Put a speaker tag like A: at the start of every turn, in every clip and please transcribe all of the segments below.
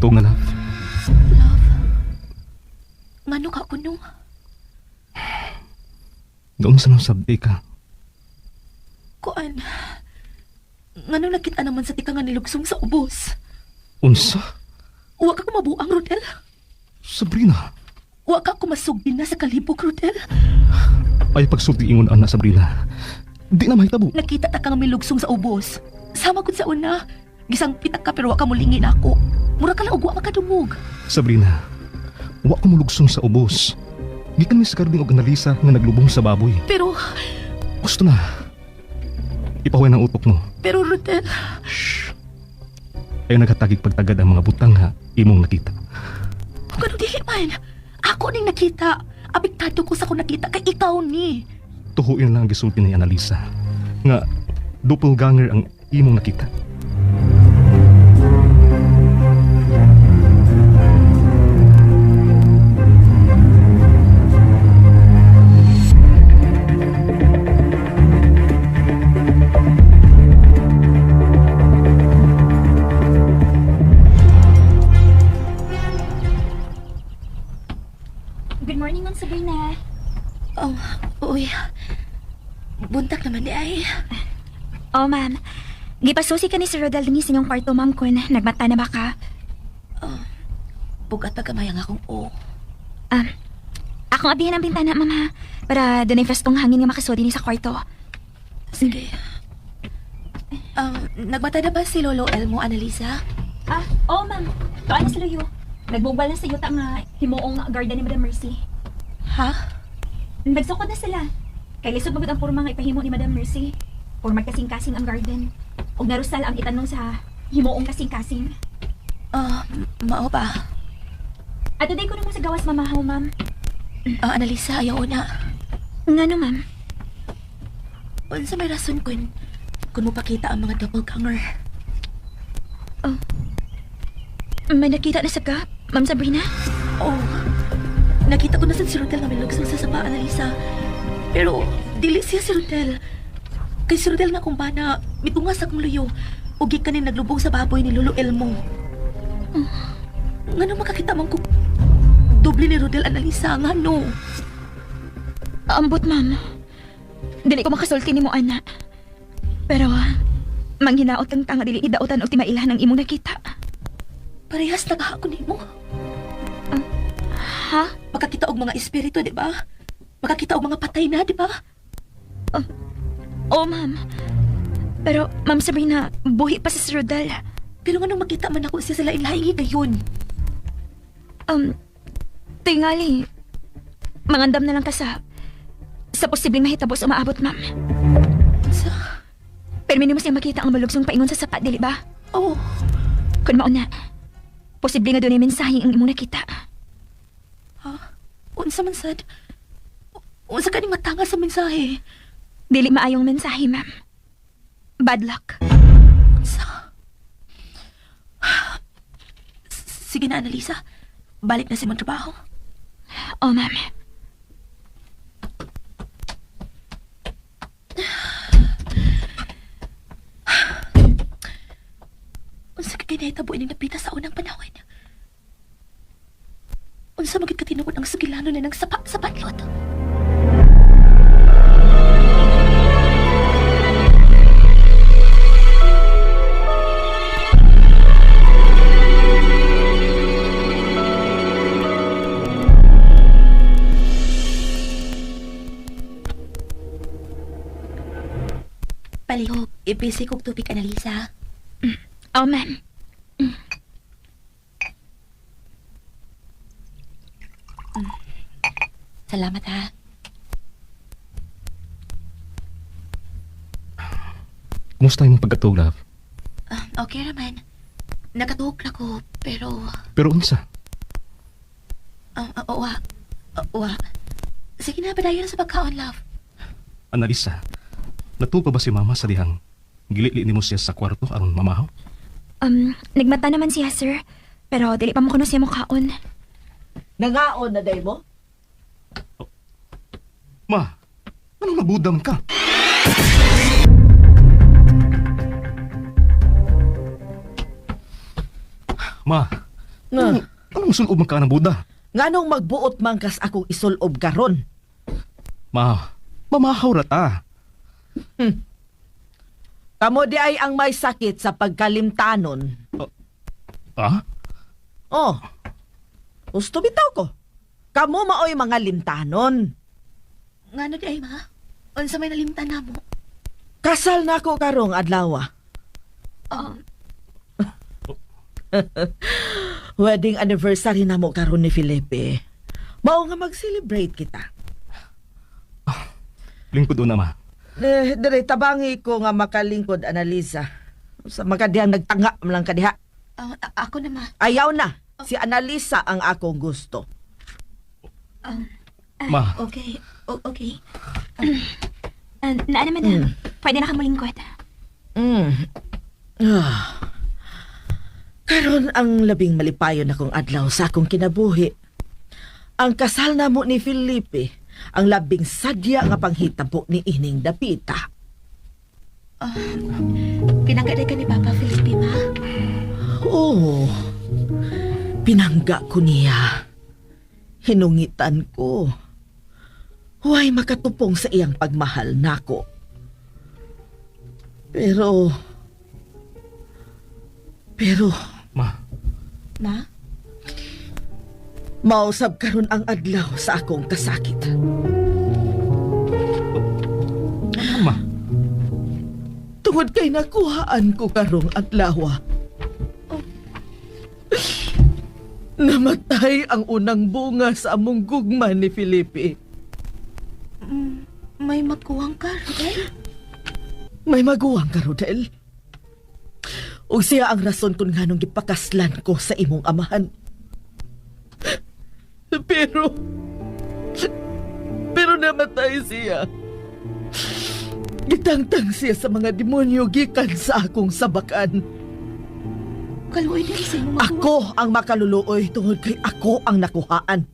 A: pagtuog na, love.
B: Love. Ngano ka kuno?
A: Doon sa nang sabdi ka.
B: Kuan. Ngano nakita naman sa tika nga nilugsong sa ubos?
A: Unsa?
B: Wa ka kumabuang, Rodel.
A: Sabrina.
B: Wa ka kumasugdi na sa kalibog, Rodel.
A: Ay pagsulti ingon ana, Sabrina. Di na mahitabo.
B: Nakita ta kang milugsong sa ubos. Sama gud sa una. Gisang pitak ka pero wa ka mulingin ako. Mura ka lang og wa makadumog.
A: Sabrina, wa ko mulugsong sa ubos. Gikan mi sa karding og analisa nga naglubong sa baboy.
B: Pero,
A: Gusto na. Ipahuway ng utok mo.
B: pero Rodel,
A: Shh. Ay naghatagig pagtagad ang mga butang nga imong nakita.
B: kung dili man. Ako ning nakita. Apektado ko sa ko nakita kay ikaw ni.
A: Tuhuin lang ang gisulti ni Analisa. Nga, doppelganger ang imong nakita.
C: Good morning, Ma'am Sabrina.
B: Oh, uy. Buntak naman di ay.
C: Oh, ma'am. Gipasusi ka ni Sir Rodel din sa inyong kwarto, ma'am, kung nagmata na ba ka?
B: Bugat pagkamayang akong
C: Akong abihan ang bintana, ma'am, ha? Para doon ay festong hangin nga makasodi ni sa kwarto.
B: Sige. Nagmata na ba si Lolo Elmo, Annalisa?
C: Oh, ma'am. Doon na sila yun. Nagbubal na sa yuta nga himuong garden ni Madam Mercy.
B: Ha?
C: Nagsukod na sila. Kay lisod magod ang purma nga ipahimo ni Madam Mercy. Purma kasing-kasing ang garden. Og narusal ang itanong sa himuong kasing-kasing.
B: Mao ba?
C: At today ko naman sa gawas mamahaw, ma'am.
B: Annalisa, ayaw na.
C: Ngano, ma'am?
B: Unsa may rason kung mapakita ang mga doppelganger?
C: May nakita na sa ka, Ma'am Sabrina?
B: Oh, nakita ko na si Rodel na may lugsong sa sapa, Annalisa. Pero, dili siya si Rodel. Kay si Rodel nga kumpana, mitungas akong luyo. Ugi ka ni naglubong sa baboy ni Lolo Elmo. Nga nung makakita man ko, doble ni Rodel, Annalisa, nga no.
C: Ambot, ma'am. Dili ko makasulti ni mo, ana. Pero, manghinaot kang tanga dili idautan o timailah ng imong nakita.
B: Parehas nagahakon ni mo.
C: Ha?
B: Makakita og mga espiritu, di ba? Makakita og mga patay na, di ba?
C: Oo, ma'am. Pero, Ma'am Sabrina, buhi pa si Sir Rodel.
B: Pero nga nung makita man ako siya sila ilahingi gayon.
C: Tingali. Mangandam na lang ka sa posibleng mahitabo sa maabot, ma'am.
B: Sa...
C: Pero minimo siya makita ang malugsong paingon sa sapat, dili ba?
B: Oh,
C: Kung mauna, posible nga doon ay mensahe ang imong nakita.
B: unsa man sad? Unsa ka ni matanga sa mensahe?
C: Dili maayong mensahe, ma'am. Bad luck.
B: Unsa? Sige na, Annalisa. Balik na si magtrabaho.
C: Oh, ma'am.
B: Unsa ka kinahitabo ining napita sa unang panahon? Unsa magid ka tinuod ang sugilano na ng sapa sa patlot? Palihog, ibisi kog tubig, Annalisa.
C: Oh, ma'am.
B: Salamat, ha.
A: Kumusta yung pagkatuog, love?
B: Okay naman. Nakatuhog na ko, pero...
A: Pero unsa?
B: Wa. Sige na, padayon sa pagkaon, love.
A: Analisa, natupa ba si mama sa dihang gilili ni mo siya sa kwarto aron mamahaw?
C: Nagmata naman siya, sir. Pero dili pa mo kuno siya mukhaon.
D: Nangaon na day mo?
A: Ma, anong nabudam ka? Ma,
D: Nga,
A: Anong sulob man ka ng Buda?
D: nganong magbuot man kas akong isulob karon?
A: Mamahaw rata.
D: Kamo di ay ang may sakit sa pagkalimtanon.
A: Ah?
D: Oh, gusto bitaw ko. Kamo maoy mga limtanon.
B: Ngano di ay ma? Unsa may nalimtan na mo?
D: Kasal na ko karong adlaw.
B: Ah,
D: Wedding anniversary na mo karon ni Felipe. Mao nga mag-celebrate kita.
A: Lingkod una, ma.
D: Dire tabangi ko nga makalingkod, Annalisa. Sa makadihang nagtanga man lang kadiha.
B: ako na ma.
D: Ayaw na. Si Annalisa ang akong gusto.
A: Ma.
B: Okay. Okay.
C: Na naman pwede na ka malingkod.
D: Karon ang labing malipayon akong adlaw sa akong kinabuhi. Ang kasal namo ni Felipe, ang labing sadya nga panghitabo ni ining dapita.
B: Pinanggaday ka ni Papa Felipe, ma?
D: Oo. Pinangga ko niya. Hinungitan ko. Huwag makatupong sa iyang pagmahal nako. Pero...
A: Ma.
B: Ma?
D: Mausab karon ang adlaw sa akong kasakit.
A: Ano, ma?
D: Tungod kay nakuhaan ko karong adlaw. Namatay ang unang bunga sa among gugma ni Felipe.
B: May magkuwang ka, Rodel?
D: May maguwang ka, Rodel. O siya ang rason kung nganong gipakaslan ko sa imong amahan. Pero namatay siya. Gitangtang siya sa mga demonyo gikan sa akong sabakan.
B: Kaluoy din sa imong magkuwang.
D: Ako ang makaluluoy tungod kay ako ang nakuhaan.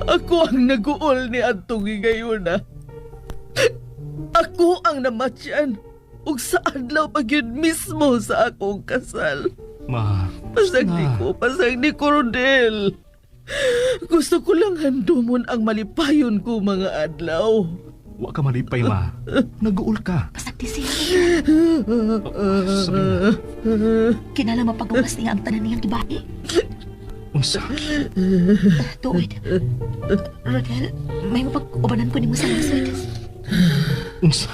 D: Ako ang naguol ni Antong Gigayuna. Ako ang namatyan. Ug sa adlaw pa gyud mismo sa akong kasal.
A: Ma.
D: Pasag di ko, Rodel. Gusto ko lang handumon ang malipayon ko mga adlaw.
A: Wa ka malipay, ma. Naguol ka.
B: Pasagdi siya.
A: Sabrina.
B: Kinala mapagbumas niya ang tanan niyang gibahi.
A: Unsa?
B: Tuwid. Rodel, may mapag-ubanan ko ni mo sa lisod.
A: Unsa?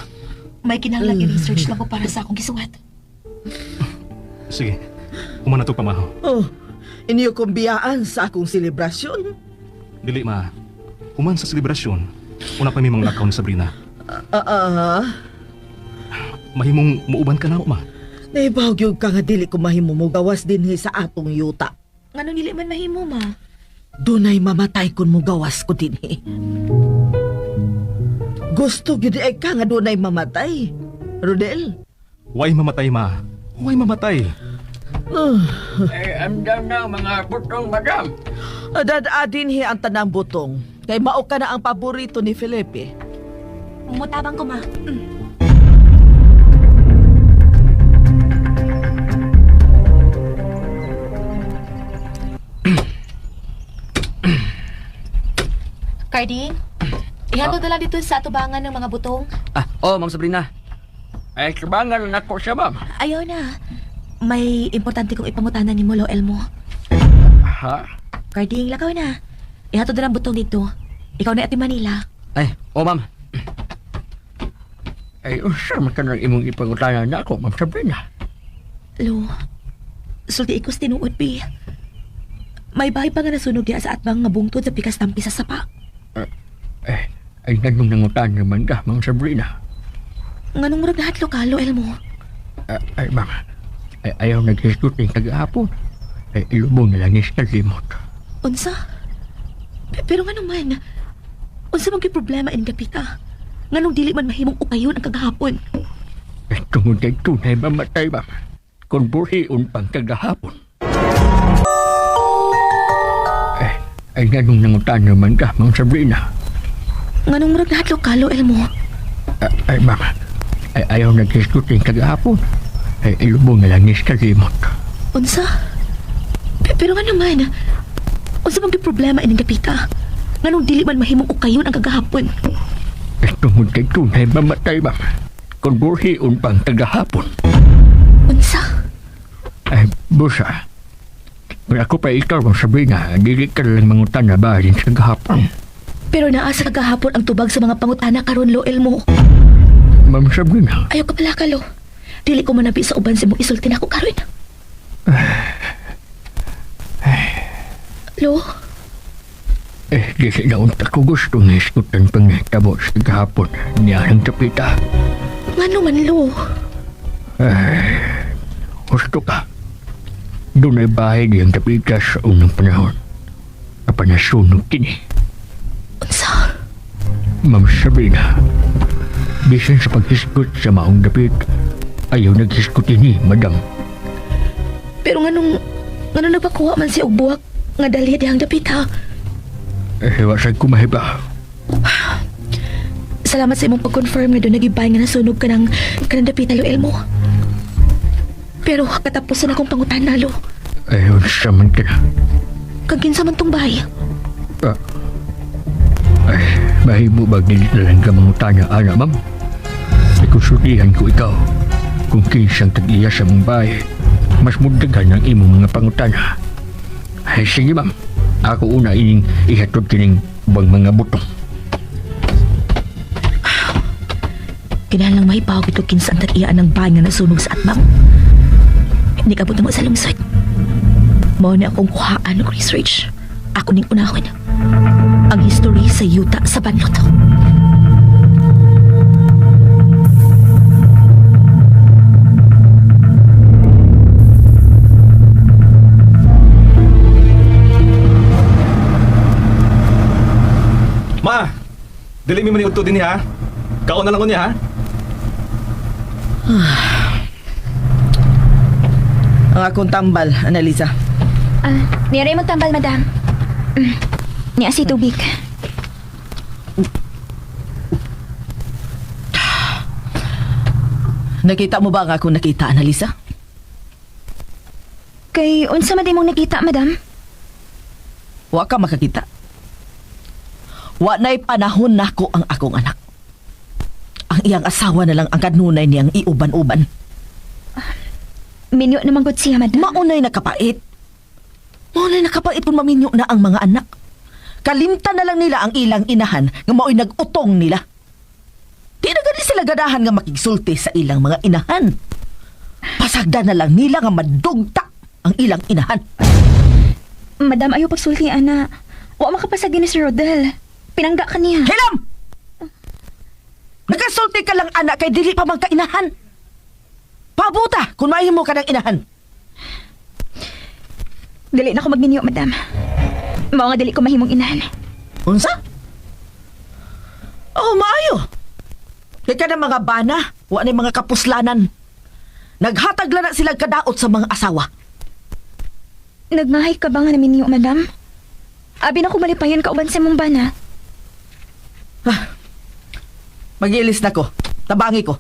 B: May kinahanglan i-research lang ko para sa akong gisuwat.
A: Sige. Humana to pamahaw.
D: Oh, inyo kong biyaan sa akong selebrasyon.
A: Dili, ma. Human sa selebrasyon. Una pa may mga lakaw ni Sabrina. Mahimong muuban ka na, ma.
D: Naibawag yung ka nga dili ko mahimo mo gawas din sa atong yuta.
B: Ngano nili man mahimo, ma?
D: Dunay mamatay kun mo gawas ko din Gusto gyud ay ka nga dunay mamatay. Rodel?
A: Huwag mamatay, ma. Huwag mamatay.
E: Andam na mga butong, madam.
D: Dadadin ang tanang butong. Kay mao ka na ang paborito ni Felipe.
B: Mutabang ko, ma. Carding, ihatod na lang dito sa atubangan ng mga butong.
E: Ma'am Sabrina. Ay, kabangan na ako siya, ma'am.
B: Ayaw na. May importante kong ipangutanan ni Molo Elmo.
E: Ha?
B: Carding, lakaw na. Ihatod na lang butong dito. Ikaw na ati Manila.
E: Ay, ma'am. Ay, usar man ka nang imong ipangutanan na ako, ma'am Sabrina.
B: Lo, sulti ikos tinuod, Pi. May bahay pa nga nasunog diya sa atbang nga bungtod sa pikas tampi sa sapa.
E: Ay, nagmang nangutan naman ka, ma'am Sabrina.
B: Nganong murag lahat lokalo, Elmo?
E: Ay, ma'am. Ay, ayaw nag-shooting kagahapon. Ay, ilubong na lang niya sa limot.
B: Unsa? Pero nga naman, unsa mang problema in dapita? Nganong dili man mahimong ukayon ang kagahapon?
E: Ay, tungod kay tunay mamatay, ma'am. Kung buriun pang kagahapon. Ay, ganong nangutan naman ka, ma'am Sabrina.
B: Nganong murag lahat lokalo, Elmo?
E: Ay, ma'am. Ay, ayaw nag-shooting kagahapon. Ay, ilubong na lang niya sa limot.
B: Unsa? Pero nga naman, unsa bang problema ining dapita? Nganong dili man mahimong ukayon ang kagahapon?
E: Tungod kay tunay mamatay, ma'am. Kung burhiun pang tagahapon.
B: Unsa?
E: Ay, busa. Kung ako pa ikaw mong sabi nga, dili ka lang mangutan na ba din sa gahapon.
B: Pero naa sa kagahapon ang tubag sa mga pangutana karon lo Elmo.
E: Ma'am sabi nga,
B: Ayaw ka pala ka lo. Dili ko manabi sa uban sa mong isulti na ako karon. Lo,
E: di sinaunta ko gusto nga iskutan pang tabo sa gahapon niya ang tapita.
B: ngano man lo?
E: Gusto ka. Doon ay bahay niyang tapita sa unang panahon. Kapanasunog kini.
B: Unsa?
E: Ma'am sabi nga, bisan sa paghiskot sa maong dapit, ayaw naghiskot ini, madam.
B: Pero ngano nagpakuha man si og buwak nga dali dihang dapit ha?
E: Wasag ko mahiba.
B: Salamat sa imong pag-confirm nga doon nagibay nga nasunog ka ng dapit lo Elmo. Pero katapusan akong pangutan lo.
E: Ayaw sa man ka na.
B: Kaginsa man tong bahay.
E: Ay, mahimo ba ginitalan ka mangutanya, ana, ma'am? Ay konsultihan ko ikaw. Kung kinsang tag-iya sa mong bahay, mas muddagan ang imong mga pangutanya. Ay, sige, ma'am. Ako una ining ihatod kining bang mga butong.
B: Kinahanglang mahipawag ito kinsa ang tag-iyaan ng bahay nga nasunog sa atbang. Hindi ka buta mo sa lungsod. Mao na akong kuhaan ng research. Ako ning unahon. Ang history sa yuta sa banlot.
A: Ma! Dili mi man yung din ha? Kaon na lang ko niya ha?
D: Ang akong tambal, Annalisa.
C: Niyaray mo tambal, madam. Niya si tubig.
D: Nakita mo ba ang akong nakita, Annalisa?
C: Kay, unsa man din mong nakita, madam?
D: Wa ka makakita. Wa na'y panahon nako ang akong anak. Ang iyang asawa na lang ang kanunay niyang iuban-uban.
C: Minyo naman gud siya, madam.
D: Maunay nakapait. Maunay nakapait kung maminyo na ang mga anak. Kalimtan na lang nila ang ilang inahan nga mao'y nag-utong nila. Di na gani sila ganahan nga makigsulti sa ilang mga inahan. Pasagda na lang nila nga madugta ang ilang inahan.
C: Madam, ayaw pagsulti, ana. Wa makapasagi ni Sir Rodel. Pinangga ka niya.
D: Hilam! Nagasulti ka lang anak kay dili pa man ka inahan. Pabuta kung mahimo ka ng inahan.
C: Dili na ako magninyo, madam. Mao nga dili ko mahimong inahan.
D: Unsa? Oh, maayo. Kaya ka ng mga bana, wa na mga kapuslanan. Naghatag lang na sila kadaot sa mga asawa.
C: Nagmahay ka ba nga namin niyo, madam? Abi na ko malipayan ka uban sa mong bana.
D: Mag-iilis na ko. Tabangi ko.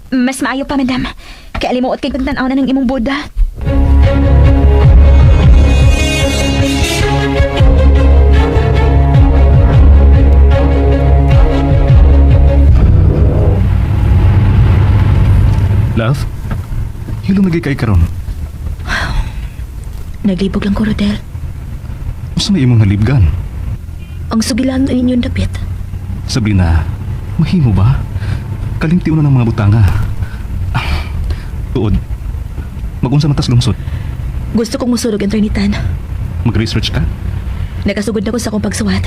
C: Mas maayo pa, madam. Kaya alimuot kay kung tanaw na ng imong boda.
A: Love? Hilong nagay kay karon.
B: Naglibog lang ko, Rodel.
A: Usa may imong nalibgan.
B: Ang sugilan na inyong dapit.
A: Sabrina, mahimo ba? Kalimti una ng mga butanga. Tuod, magunsa matas lungsod.
B: Gusto kong musulog ang Trinitan.
A: Mag-research ka?
B: Nakasugod na ko sa akong pagsuwat.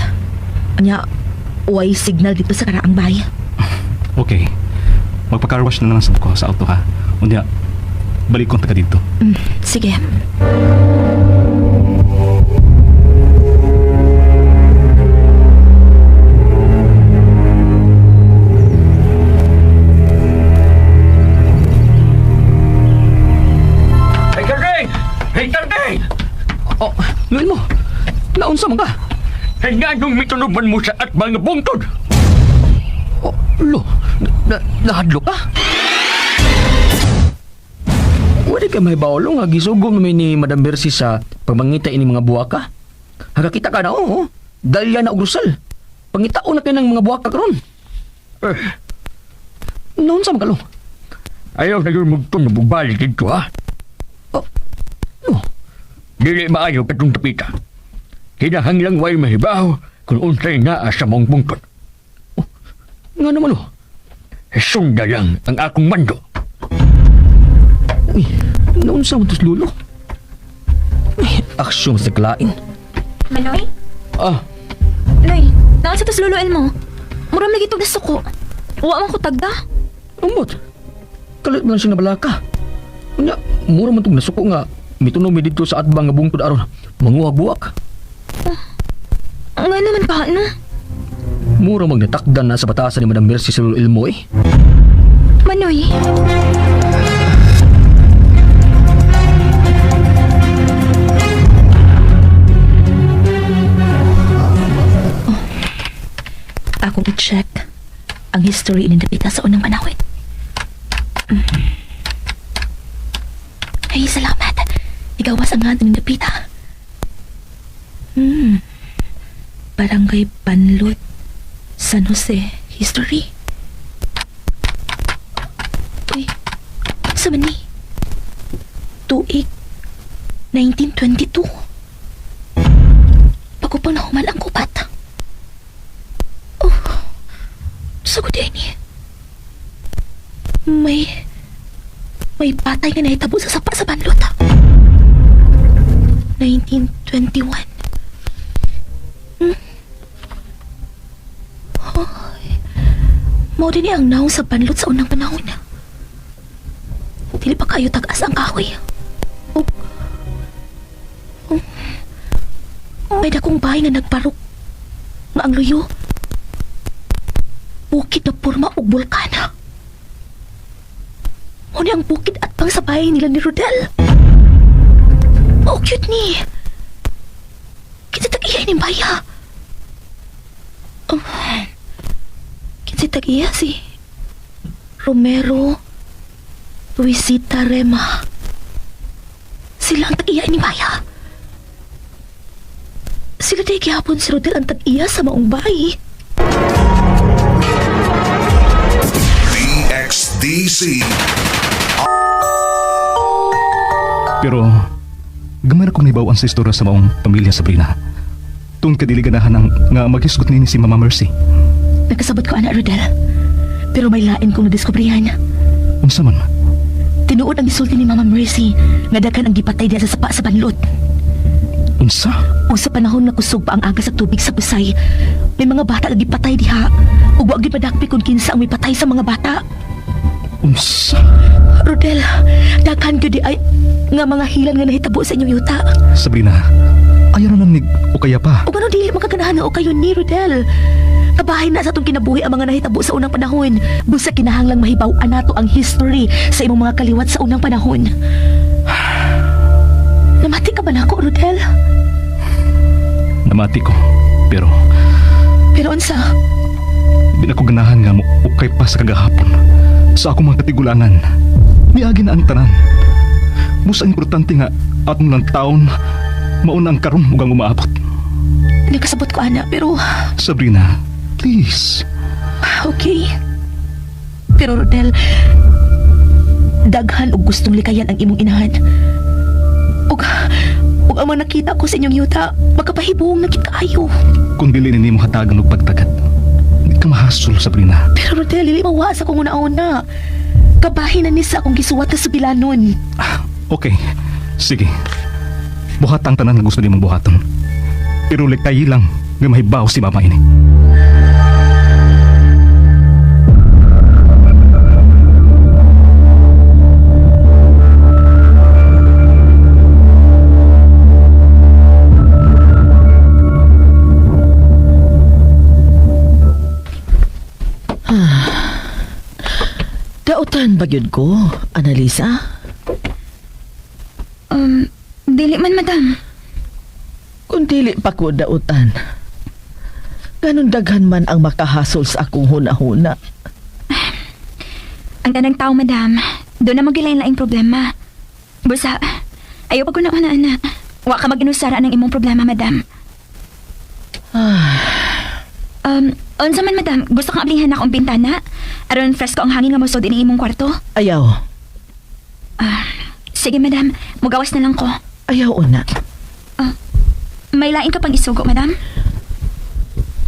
B: Anya, way signal dito sa karaang bahay.
A: Okay. Magpa-carwash na lang ko sa auto ka. Unya, balik kong taga dito.
B: Sige.
E: Hey, Tarday! Hey, Tarday! Oh, ngayon mo. Naunsa mo ka? Hey, nga nung mitunuban mo sa at mga bungtod. Oh, lo, nahadlo ka? Wala ka may baulong nga gisugom namin ni Madam Mercy sa pagmangita ini mga buwaka. Hagakita ka na oo. Dalya na og Rosal. Pangitao na kayo ng mga buwaka karon. Noon sa magalo. Ayaw na yun magtong nabugbalik dito ha. Oh. No. Dili maayo katong tapita. Hinahanglang way mahibaw kung unsay naa sa mong bungkot. Oh. Nga naman o. Sunda lang ang akong mando. Uy, noon sa matos lulo. Uy, aksyon sa klain.
C: Manoy?
E: Ah,
C: Noy, naon sa tas luluin mo? Muram lagi itong nasuko. Uwa man ko tagda.
E: umot. Kalit man siya nabalaka. Nya, mura man itong nasuko nga. Mitunog mi dito sa atbang nga bungkod aron. Manguha buwak.
C: Nga naman pa, no?
E: Mura magnatakdan na sa batasan ni Madam Mercy sa luluil mo eh.
C: Manoy?
B: Akong i-check ang history ni Dapita sa unang panahon. Ay, salamat. Igawas ang nga ni Dapita. Barangay Banlot, San Jose, history. Uy, sa man ni? Tuig 1922. Bago pang nahuman ang kupat. Oh, sagod yan eh. May patay nga nahitabo sa sapa sa Banlot. 1921. Mao din ang naong sa Banlot sa unang panahon. Dili pa kayo tag-as ang kahoy. May dakong bahay nga nagparok nga ang luyo bukid na porma og bulkan. Mao ni ang bukid at pang sa bahay nila ni Rodel. Oh, cute ni. Kita tag-iya ni Baya. Kinsi tag-iya si Romero Luisita Rema. Sila ang tag-iya ni Baya. Sila day gihapon si Rodel ang tag-iya sa maong bahay.
F: DXDC.
A: Pero, gamay na kong naibawan sa istorya sa maong pamilya Sabrina. Tungkol kadiliganahan ang nga maghisgot ni si Mama Mercy.
B: Nagkasabot ko, Ana Rodel. Pero may lain kong nadiskubrihan.
A: Unsa man?
B: Tinuod ang gisulti ni Mama Mercy nga daghan ang gipatay diya sa sapa sa Banlot.
A: Unsa?
B: O sa panahon nga kusog pa ang aga sa tubig sa Busay, may mga bata nga gipatay diha. Ug wa gyud padakpi kung kinsa ang may patay sa mga bata.
A: Unsa?
B: Rodel, daghan gyud di ay nga mga hilan nga nahitabo sa inyong yuta.
A: Sabrina, ayaw na nanig o kaya pa.
B: Ug ano dili makaganahan o kayo ni Rodel. Kabahin na sa atong kinabuhi ang mga nahitabo sa unang panahon. Busa kinahanglang mahibaw-an nato ang history sa imong mga kaliwat sa unang panahon. Namati ka ba nako, Rodel?
A: Namati ko, pero
B: Pero unsa?
A: di na ko ganahan nga mo ukay pa sa kagahapon. Sa akong mga katigulangan, miagi na ang tanan. Busa importante nga atong lang taon mauna ang karon mugang umaabot.
B: Nagkasabot ko, Ana, pero
A: Sabrina, please.
B: okay. Pero Rodel, daghan og gustong likayan ang imong inahan. Ug ang mga nakita ko sa inyong yuta, magkapahibong na kaayo.
A: Kung dili ni mo hatagan og pagtagat, di ka mahasol, Sabrina.
B: Pero Rodel, dili mawa sa kong una-una. Kabahin na ni sa akong gisuwat na subilanon.
A: Okay, sige. Buhat ang tanan nga gusto nimong buhaton. Pero liktayi lang nga mahibaw si mama ini.
D: Dautan ba yun ko, Annalisa?
C: Dili man, madam.
D: Kung dili pa ko dautan, ganun daghan man ang makahasol sa akong huna-huna.
C: Ang tanang tao, madam, doon na magilain laing problema. Busa, ayaw pa ko na ana. Wa ka maginusara ng imong problema, madam. Unsa man, madam, gusto kang ablihan na akong bintana? Aron fresco ang hangin nga mosod ini imong kwarto?
D: Ayaw.
C: Sige, madam, mugawas na lang ko.
D: Ayaw una.
C: May lain ka pang isugo, madam?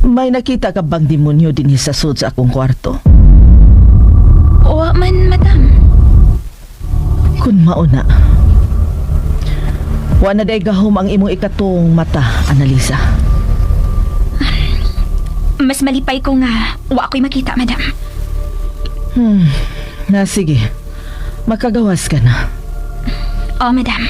D: May nakita ka bang demonyo din sa sud sa akong kwarto?
C: Wa man, madam.
D: Kun mauna. Wa na day gahom ang imong ikatong mata, Annalisa.
C: Mas malipay ko nga wa ako'y makita, madam.
D: Na sige. Makagawas ka na.
C: Oh, madam.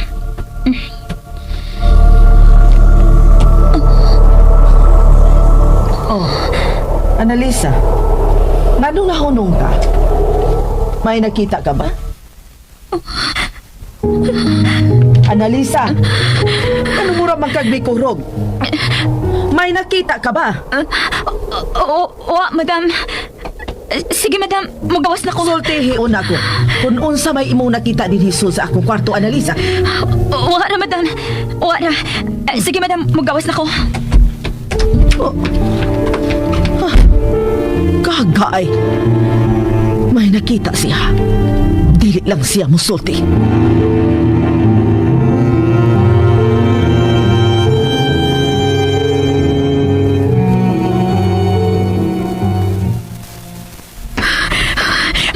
D: Annalisa, nganong nahunong ka? May nakita ka ba? Annalisa, ano mura magkagbikurog? May nakita ka ba?
C: Wa, madam. Sige, madam, mugawas na ko.
D: Sultihi una ko. Kung unsa may imong nakita din Hisul sa akong kwarto, Annalisa.
C: Wa na, madam. Wa na. Sige, madam, mugawas na ko.
D: Kagay. May nakita siya. Dili lang siya musulti.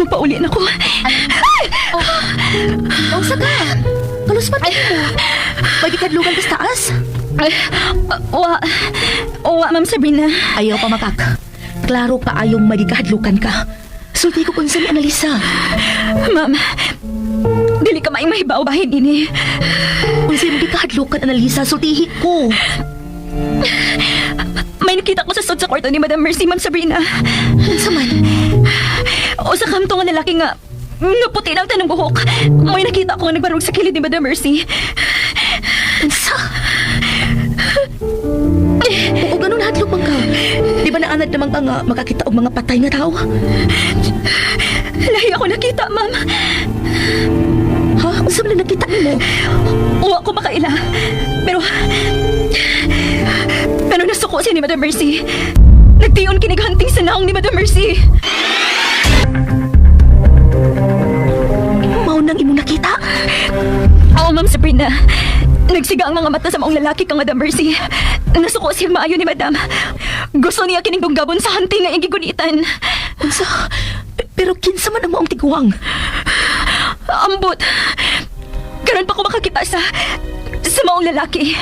C: Pauli na ko.
B: Unsa ka? Kaluspat mo. Pwede kadlugan ka sa taas?
C: Wa, Ma'am Sabrina.
B: Ayaw pa makak. Klaro pa ayong magikahadlukan ka. Sulti ko kung sa ni Annalisa.
C: Ma'am, dili ka maing mahibaw bahin ini.
B: Kung sa'yo magikahadlukan, Annalisa, sultihi ko.
C: May nakita ko sa sud sa kwarto ni Madam Mercy, Ma'am Sabrina.
B: Unsa man?
C: O sa kamto nga lalaki nga naputi ng tanong buhok. May nakita ko nga nagbarog sa kilid ni Madam Mercy.
B: Unsa? O ganun hadlok man ka. Di ba naanad naman ka nga makakita og mga patay nga tao?
C: Lahi ako nakita, ma'am.
B: Ha? Unsa man nakita mo?
C: Uwa ko makaila. Pero nasuko siya ni Madam Mercy. Nagtiyon kinighanting sa naong ni Madam Mercy.
B: Mao nang imong nakita?
C: Oo, Ma'am Sabrina. Nagsiga ang mga mata sa maong lalaki kang Madam Mercy. Nasuko siya maayo ni Madam. Gusto niya kining dunggabon sa hunting nga igigunitan.
B: Unsa? Pero kinsa man ang maong tiguang?
C: Ambot. Karon pa ko makakita sa maong lalaki.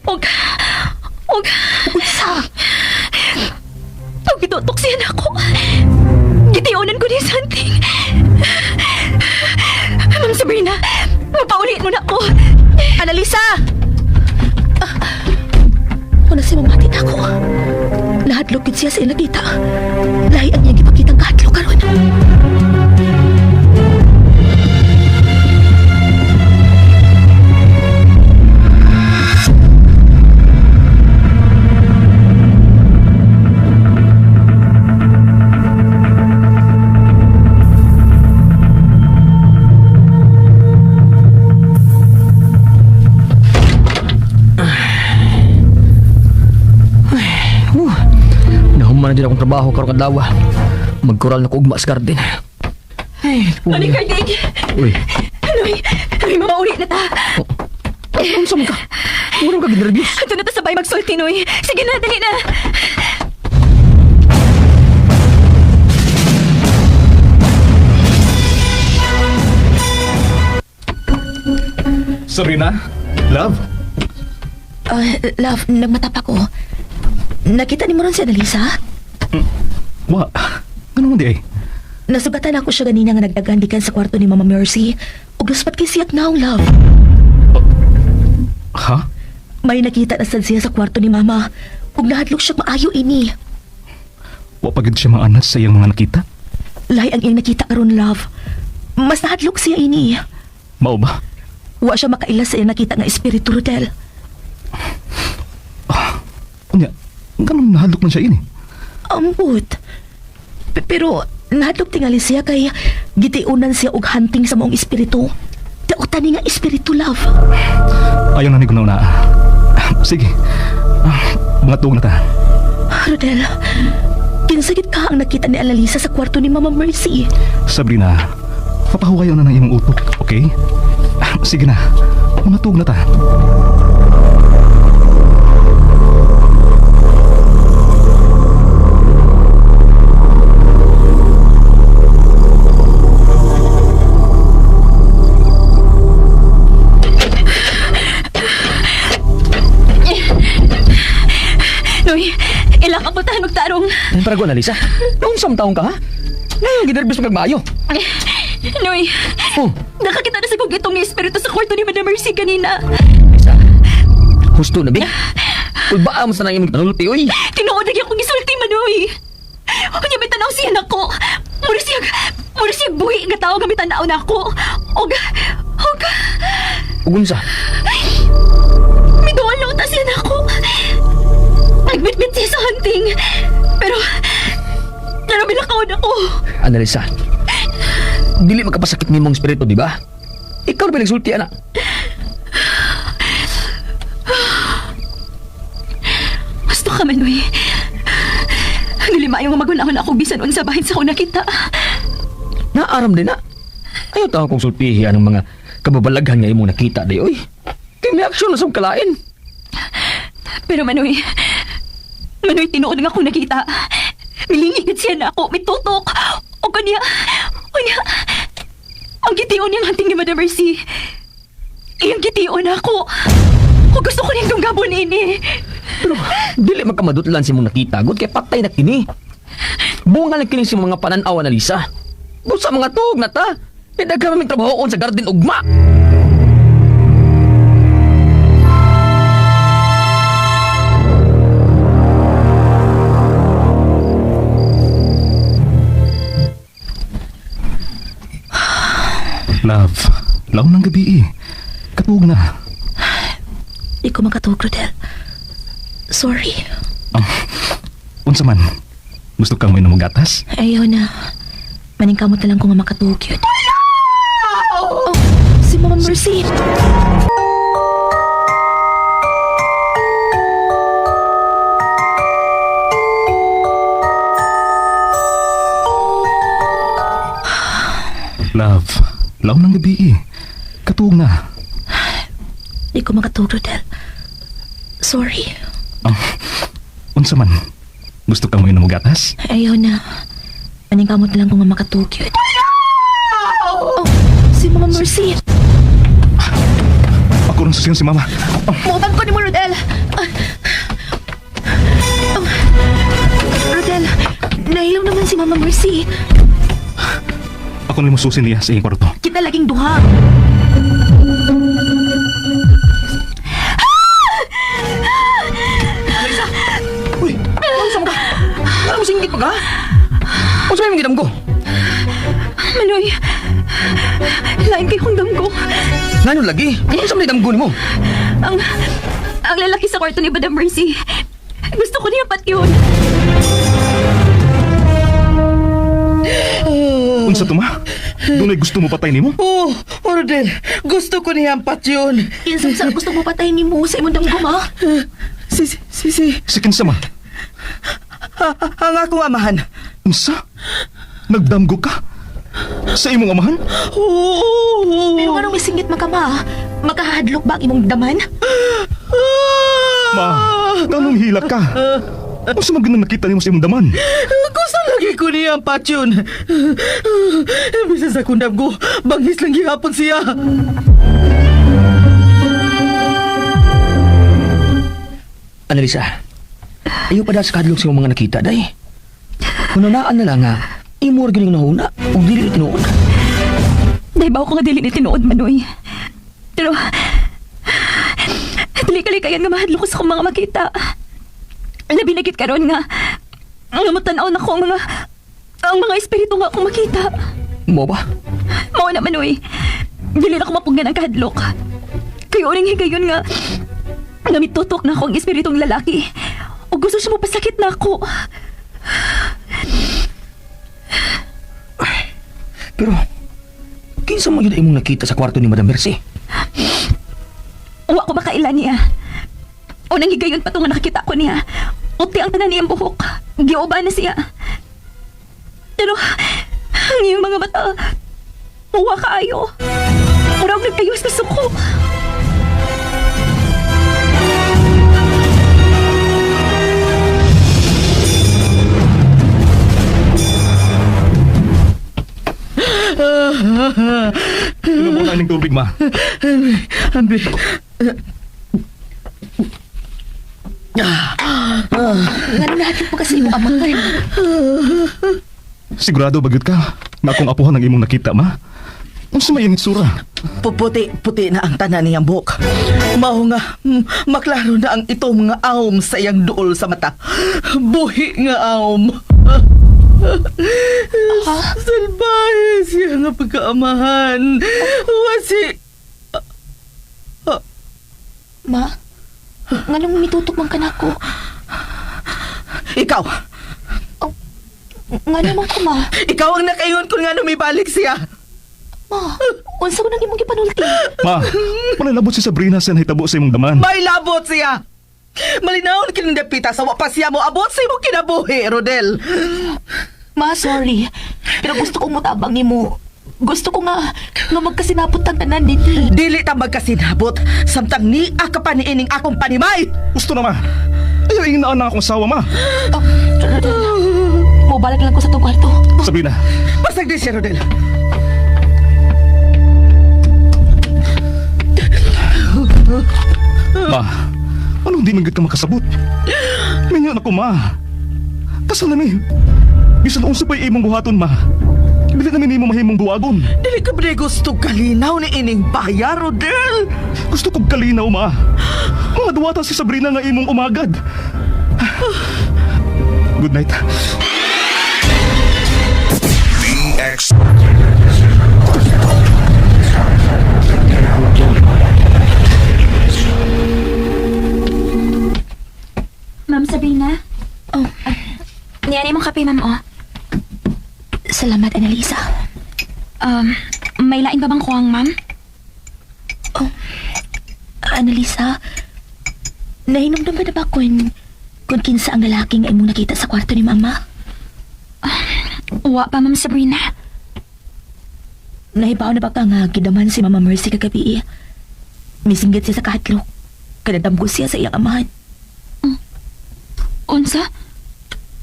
C: Og
B: Unsa?
C: gitutok siya na ako. Gitiunan ko ni sa hunting. Ma'am Sabrina, mapaulit mo na ako.
B: Annalisa! Wala siya mamatin ako. Nahadlok yun siya sa nakita. Lahi ang iyang ipakitang kahadlok karon.
E: Nahuman na din akong trabaho karong adlaw. Magkural na ko ugma sa garden.
C: Ano yung kardig?
E: Uy,
C: Ano'y mamaulit na ta.
E: ano sa mga? Muna ka ginervyos.
C: Ito na ta sabay magsulti, Noy. Sige na, dali na.
A: Sabrina? Love?
B: Love, nagmatapa ko. Nakita ni mo ron si Annalisa?
A: Wa. Ganun di ay.
B: Nasugatan ako siya ganina nga nagdagandikan sa kwarto ni Mama Mercy. Ug luspat kay siya naong love.
A: Ha?
B: May nakita na sad siya sa kwarto ni Mama. Ug nahadlok siya maayo ini.
A: Wa pagid siya maanas sa iyang mga nakita?
B: Lahi ang iyang nakita karon, love. Mas nahadlok siya ini.
A: Mao ba?
B: Wa siya makaila sa iyang nakita nga espiritu, Rodel.
A: Unya, ganun nahadlok man siya ini.
B: Ambot. Pero nahadlok tingali siya kay gitiunan siya og hunting sa maong espiritu. Daot nakita ni nga espiritu, love.
A: Ayaw na ni ko na. Sige. Mga tuog na ta.
B: Rodel, kinsagit ka ang nakita ni Annalisa sa kwarto ni Mama Mercy.
A: Sabrina, papahukayaw na ng imong utok, okay? Sige na. Mga tuog na ta.
C: Noy, ilang ka putahan magtarong.
F: Ang paragon, Alisa. Noong samtaong ka, ha? Ngayon, giderbis magmayo.
C: Noy,
F: Oh,
C: nakakita na sa kong itong espiritu sa kwarto ni Madam Mercy kanina.
F: Alisa. Husto na, Bing. Uy, baa mo sa nang imong tanulti, uy.
C: Tinuod lagi akong isulti, Manoy. Kanya may tanaw siya na ko. Mura siyag buhi nga tao nga may tanaw na ako. Og,
F: Ugunsa.
C: may doon lang ta siya na ako. Nagbitbit siya sa hunting. Pero binakaon ako.
F: Analisa. Dili magkapasakit ni mong espiritu, di ba? Ikaw na ba nagsulti, anak?
C: Gusto ka, Manoy. Dili maayo nga magunahon ako bisan unsa bahin sa ko nakita.
F: Naaram din na. Ayaw tao kong sultihi anong mga kababalaghan nga imong nakita, di, uy. Kaya may aksyon na sa kalain.
C: Pero Manoy, tinuod nga ako nakita. Milingigid siya na ako, may tutok. O kanya, ang gitiyon niyang hunting ni Madam Mercy. Iyang gitiyon ako. O gusto ko niyang tunggabon ini.
F: Pero dili magkamadutlan si mong nakita, god kay patay na kini. Bunga lang kini si mga pananaw, Analisa. Busa mga tuog na ta. Pinagkama may trabahoon sa garden ugma.
A: Love, laon ng gabi eh. Katuog na.
B: Di ko makatuog, Rodel. Sorry.
A: Unsa man? Gusto kang may gatas?
B: Ayaw na. Maningkamot na lang ko nga makatuog yun. Oh, si Mama Mercy.
A: Love, laon ng gabi eh. Katuog na.
B: Di ko makatuog, Rodel. Sorry.
A: Unsa man? Gusto kang may gatas?
B: Ayaw na. Maningkamot na lang ko nga makatuog yun. Oh, si Mama Mercy.
A: Ako rin susiyan si Mama.
B: Muubang ko ni mo, Rodel. Rodel, nahilaw naman si Mama Mercy.
A: Ako rin mo susin niya sa iyong kwarto.
B: Kita laging duha.
F: Uy, ano sa mga? Ano mo singgit pa ka? Ano sa'yo yung gidam ko?
C: Manoy, lain kay kong damgo.
F: Ano lagi? Ano sa mga damgo ni mo?
C: Ang lalaki sa kwarto ni Madam Mercy. Gusto ko niya pat yun.
A: Unsa to ma? Doon ay gusto mo patay ni mo?
D: Oh, Rodel, gusto ko niyampat yun.
B: Insan sa gusto mo patayin ni mo sa imong damgo, ma?
D: Si,
A: Sikin sa ma.
D: ang akong amahan.
A: Unsa? Nagdamgo ka? Sa imong amahan?
D: Oo.
B: Pero anong may singit makama? Makahadlok ba ang imong daman?
A: Ma, ganong hila ka. Unsa man ganang nakita nimo sa imong daman?
D: Gusto lagi ko niyampat yun. Bisa sa kundam ko, bangis lang gihapon siya.
F: Analisa, ayaw pa dahil sa kadlong sa mga nakita, day. Kunanaan na lang nga, imor giling nahuna, o dili tinuod.
C: Dahil ba ako nga dili ni tinuod, Manoy. Pero, dili kalikayan nga mahadlo ko sa akong mga makita. Nabinagit karon nga, ang matanaw na ko ang mga espiritu nga akong makita.
F: Mo ba?
C: Mao na, Manoy. Dili na ko mapugnan ang kahadlok. Kayo uling higayon nga, namitutok na ako ang espiritong lalaki. O gusto siya mo pasakit na ako.
F: Pero, Kinsa mo yun imong nakita sa kwarto ni Madam Mercy?
C: Wa ko makailan niya. Unang higayon pa to nga nakakita ko niya. Uti ang tanan niyang buhok. Giuba na siya. Pero, ang iyong mga mata, puwa kaayo. Murag nagkayos na suko.
A: Inom mo na ng tubig, ma.
D: Ambi.
B: Nga natin po kasi yung amahan.
A: Sigurado bagyod ka na akong apuhan ang imong nakita, ma? Ang sumayang itsura.
D: Puti na ang tanan niyang buhok. Mao nga, maklaro na ang itong mga awm sa iyang duol sa mata. Buhi nga awm. Salbahe siya nga pagkaamahan. Wasi.
B: Ma, nga nung mitutok ka na ako.
D: Ikaw.
B: Nga naman ko, ma.
D: Ikaw ang nakaingon ko nga numibalik siya.
B: Ma, unsa ko nang imong gipanulti?
A: Ma, malalabot si Sabrina sa nahitabo sa imong daman.
D: May labot siya. Malinaw na kinindapita sa wapas siya mo. Abot sa mo kinabuhi, Rodel.
B: Ma, sorry. Pero gusto kong mutabang ni mo. Gusto ko nga magkasinapot ang tanan dito.
D: Dili ta magkasinabot. Samtang ni ka pa ni ining akong panimay.
A: Gusto na, ma. Ayaw inaan na akong asawa, ma.
B: Mo balik lang ko sa tong kwarto.
A: Sabrina,
D: Pasag din siya, Rodel.
A: ma. Anong di man gid ka makasabot? Minyo na ko, ma. Kasal na ni. Bisan unsa pa'y imong buhaton, ma. Dili namin imo mahimong duwagon.
D: Dili ka ba gusto kalinaw ni ining baya, Rodel?
A: Gusto kong kalinaw, ma. Mga duwata si Sabrina nga imong umagad. Good night.
C: Ma'am Sabrina?
B: Oh,
C: Niyari mong kape, ma'am, oh.
B: salamat, Annalisa.
C: May lain ba bang kuwang, ma'am?
B: Annalisa, nahinomdom ba na ba kung kinsa ang lalaki nga imong nakita sa kwarto ni Mama?
C: Wa pa, ma'am Sabrina.
B: Nahibaw na ba ka nga gidaman si Mama Mercy kagabi? Misinggit siya sa kahatlok. Kanadamgo siya sa iyang amahan.
C: Unsa?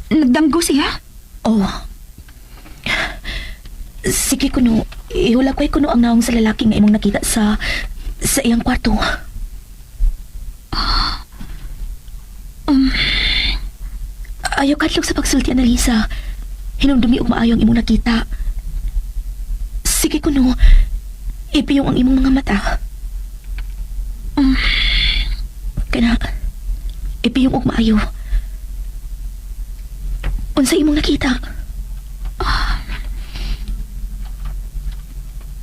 C: Nagdamgo siya?
B: Oh. Sige kuno, ihulak ko'y kuno ang naong sa lalaki nga imong nakita sa iyang kwarto. Ayaw katlog sa pagsulti, Annalisa. Hinumdumi og maayo ang imong nakita. Sige kuno, ipiyong ang imong mga mata. Kana, ipiyong og maayo. Unsa imong nakita?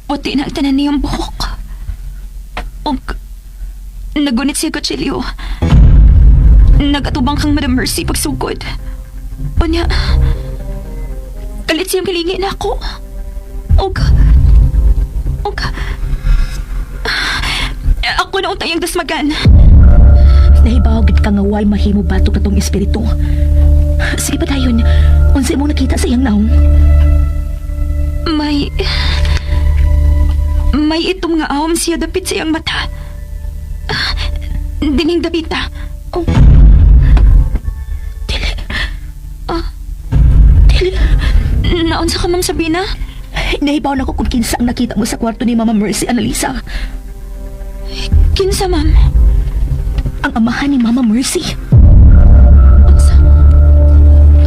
C: Puti na ang tanan niyang buhok. Nagunit siya kutsilyo. Nagatubang kang Madam Mercy pagsugod. Unya, kalit siyang kilingi na ako. Ako na untayang dasmagan.
B: Nahibaw gid ka nga way mahimo batok katong espiritu. Sige pa dayon, unsa imong nakita sa iyang naong?
C: May itong nga awam siya dapit sa iyang mata. Dining dapita.
B: Oh. Dili.
C: Naon sa ka, Ma'am Sabrina?
B: Nahibaw na ko kung kinsa ang nakita mo sa kwarto ni Mama Mercy, Annalisa.
C: Kinsa, ma'am?
B: Ang amahan ni Mama Mercy.
C: Unsa?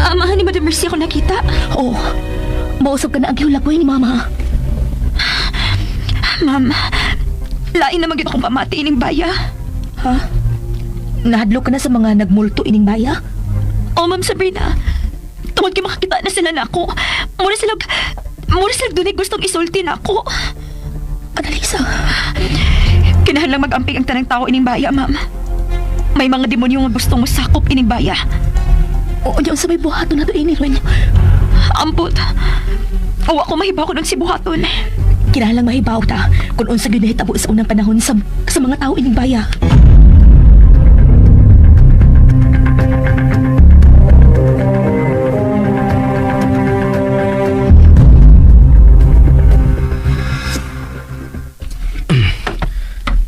C: Amahan ni Madam Mercy ako nakita.
B: Oh, mausap ka na ang gihulakoy ni Mama.
C: Ma'am, lain na magiging akong pamati ining baya.
B: Ha? Nahadlo ka na sa mga nagmulto ining baya?
C: Oh, Ma'am Sabrina, tungod kay makakita na sila na ako. Mura sila dunay gustong isulti na ako.
B: Annalisa.
C: Kinahanglang mag-amping ang tanang tao ining baya, ma'am. May mga demonyo nga gustong masakop ining baya.
B: Oo, yung sa may buhato na to ini ron.
C: Ampot. Awa ko mahibaw ko ng si buhaton.
B: Kinahanglang mahibaw ta kung unsa gyud nahitabo sa unang panahon sa mga tao ining baya.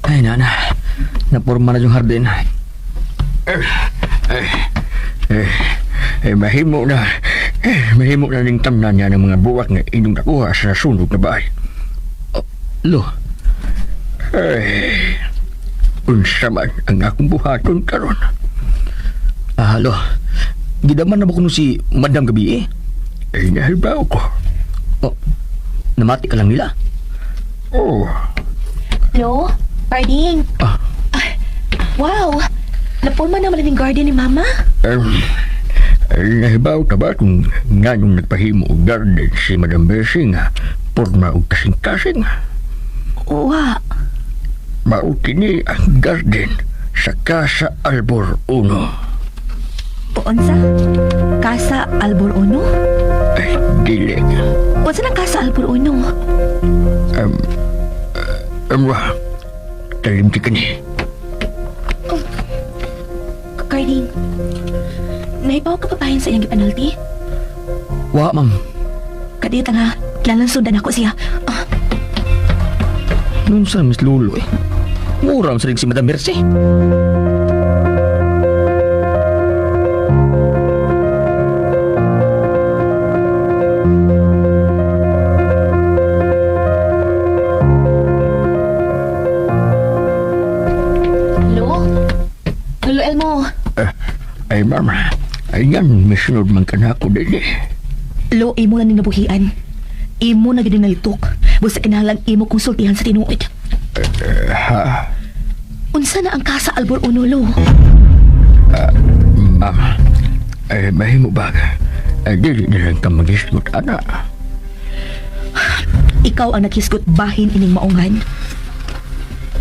F: Ay, nana. Naporma na yung hardin.
E: Mahimo na. Mahimo na ning tamnan niya ng mga buwak nga inyong nakuha sa sunog na bahay.
F: Lo,
E: Unsa man ang akong buhaton karon.
F: lo. Gidaman na ba kuno si Madam Gabi eh?
E: Ay nahibaw ko.
F: Oh, namati ka lang nila.
E: Oh,
B: Lo, Parding.
F: Ah.
B: Wow, naporma naman ning garden ni Mama.
E: nahibaw ka ba kung nga nung nagpahimo og garden si Madam Bessie nga porma og kasing-kasing?
B: Wa,
E: Mao kini ang garden sa Casa Albor 1.
B: unsa? Casa Albor Uno?
E: Ay, dili.
B: Unsa nang Casa Albor Uno?
E: Talimti ka ni.
B: Carding, nahibaw ka pa bahin sa iyang gipanalti?
F: Wa, ma'am.
B: Kadita nga, kailangan sundan ako siya.
F: Noon sa Miss Lolo eh. Mura ang saling si Madam Mercy.
B: Lolo Elmo.
E: Ay, mama. Ay, yan. May sunod man ka na ako din eh.
B: Lo, imo na ning nabuhian. Imo na gid nalitok. Busa kinahanglan imo konsultihan sa tinuod.
E: Ha?
B: Unsa na ang Casa Albor Uno, Lo?
E: Mama. Ay, mahimo ba? Ay, dili na lang ka mag-isgot, ana.
B: Ikaw ang naghisgot bahin ining maungan.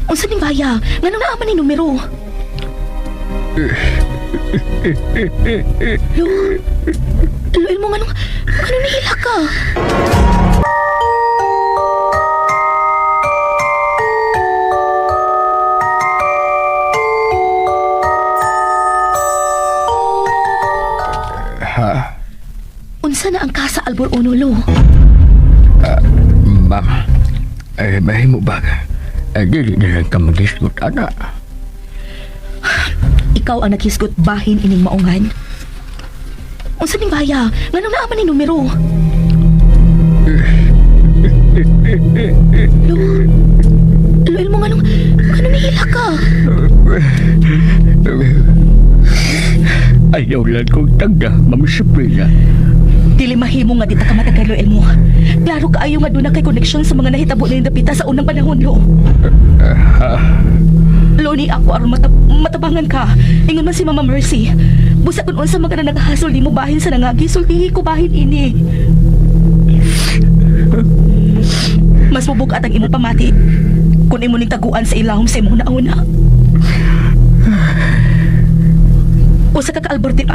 B: Unsa ning baya? Nganong naaman ni numero? Lo, Elmo, nganong nihila ka?
E: Ha?
B: Unsa na ang Casa Albor Uno, Lo?
E: Mama. Ay, mahimo ba? Ay, dili na lang ka mag-isgot, ana.
B: Ikaw ang naghisgot bahin ining maungan. Unsa ning baya? Nganong naaman ni numero? Lo, Elmo, nganong nihila ka?
E: Ayaw lang kong tagda, Ma'am Sabrina.
B: Dili mahimo nga dita ka matagal, Lo, Elmo. Klaro kaayo nga doon na kay koneksyon sa mga nahitabo na dapita sa unang panahon, Lo. Lo, ni ako aron matabangan ka. Ingon man si Mama Mercy. Busa kung unsa man ka na nakahasol di mo bahin sa nangagi, sultihi ko bahin ini. Mas mubugat ang imo pamati kung imo ning taguan sa ilahom sa imong nauna. Usa ka ka-Alberti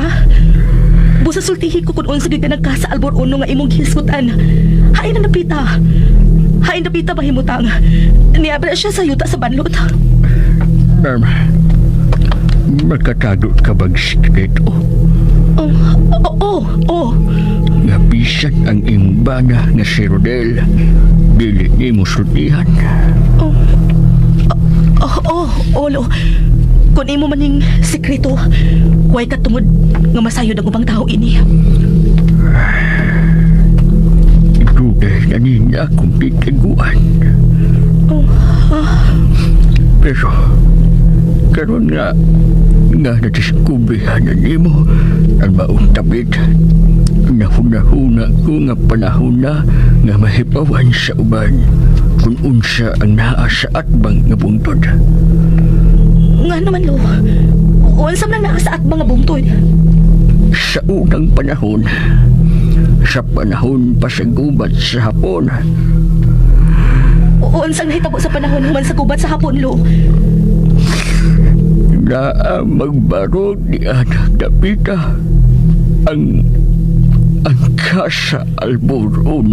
B: busa sultihi ko kung unsa gyud ka nagkasa Albor Uno nga imong gihisgutan. Hain na napita. Hain napita mahimutang. Niabra siya sa yuta sa banlot.
E: Ma'am, magkatago ka bang sikreto?
B: Oo.
E: Nga bisan ang imong bana na si Rodel, dili ni mo sultihan.
B: Lo. Kung imo maning sekreto, huwag ka tungod nga masayod ang ubang tao ini.
E: Ituday na niya akong titaguan. Pero, karon nga nadiskubrihan na nimo ang maong tabit. Nahuna-huna ko nga panahon na nga mahipawan sa uban kung unsa ang naa sa atbang nga bungtod.
B: Nga naman, Lo. Unsam lang naa sa at mga bungtod.
E: Sa unang panahon, sa panahon pa sa gubat sa hapon,
B: Unsang nahitabo sa panahon human sa gubat sa hapon, Lo.
E: naa magbarog ni anak Dapita ang Casa Albor 1.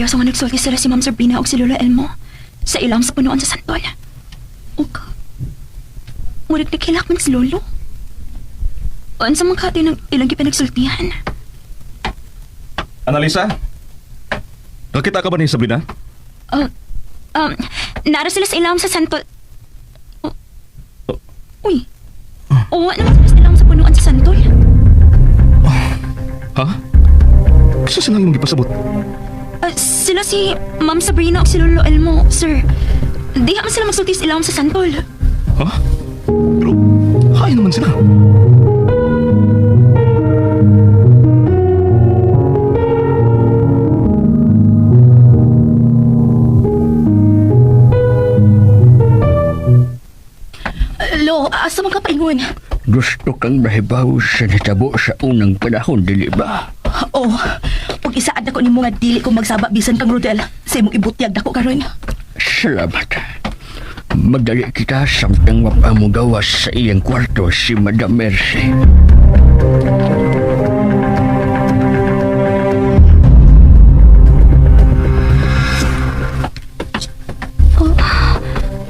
C: seryoso nga nagsulti sila si Ma'am Sabrina o si Lola Elmo sa ilang sa punuan sa Santol. O ka? Murig naghilak man si Lolo. O sa mga kati ng ilang ipinagsultihan.
A: Annalisa? Nakita ka ba ni Sabrina?
C: Nara sila sa ilang sa Santol. Uy. Oo naman sila sa ilang sa punuan sa Santol.
A: Ha? Kasi sila yung ipasabot.
C: Sila si Ma'am Sabrina o si Lolo Elmo, sir. Di man sila magsulti sa ilang sa Santol.
A: Ha? Pero, hay naman sila.
B: Lo, asa man ka paingon?
E: Gusto kang mahibaw sa natabo sa unang panahon, dili ba?
B: Oh, ug isaad ako nimo nga dili ko magsaba bisan kang Rodel sa imong ibutyag dako karon.
E: Salamat. Magdali kita samtang mapamugawas sa iyang kwarto si Madam Mercy.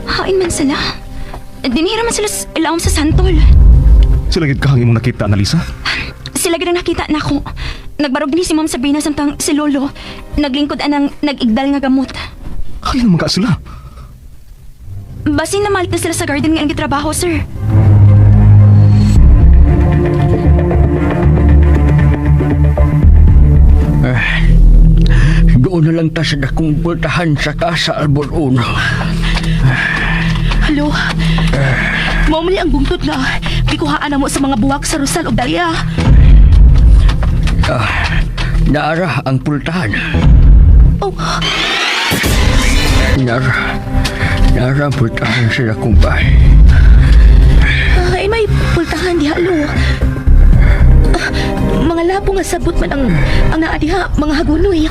C: Hain man sila. Dinihira man sila sa ilang sa Santol.
A: Sila gid kahang imong nakita, Annalisa.
C: Sila gid ang nakita nako. Nagbarog ni si Ma'am Sabrina samtang si Lolo naglingkod anang nag-igdal nga gamot.
A: Hay naman ka sila.
C: Basin na malit na sila sa garden nga ang gitrabaho, sir.
E: Doon na lang ta sa dakong bultahan sa Casa Albor Uno.
B: Hello. Mao man ang bungtod nga gikuhaan na mo sa mga buwak sa Rosal ug Dalia.
E: Naara ang pultahan.
B: Oh,
E: Naara ang pultahan sa dakong bahay.
B: ay may pultahan diha lo. Mga lapo nga sabot man ang naa diha, mga hagunoy.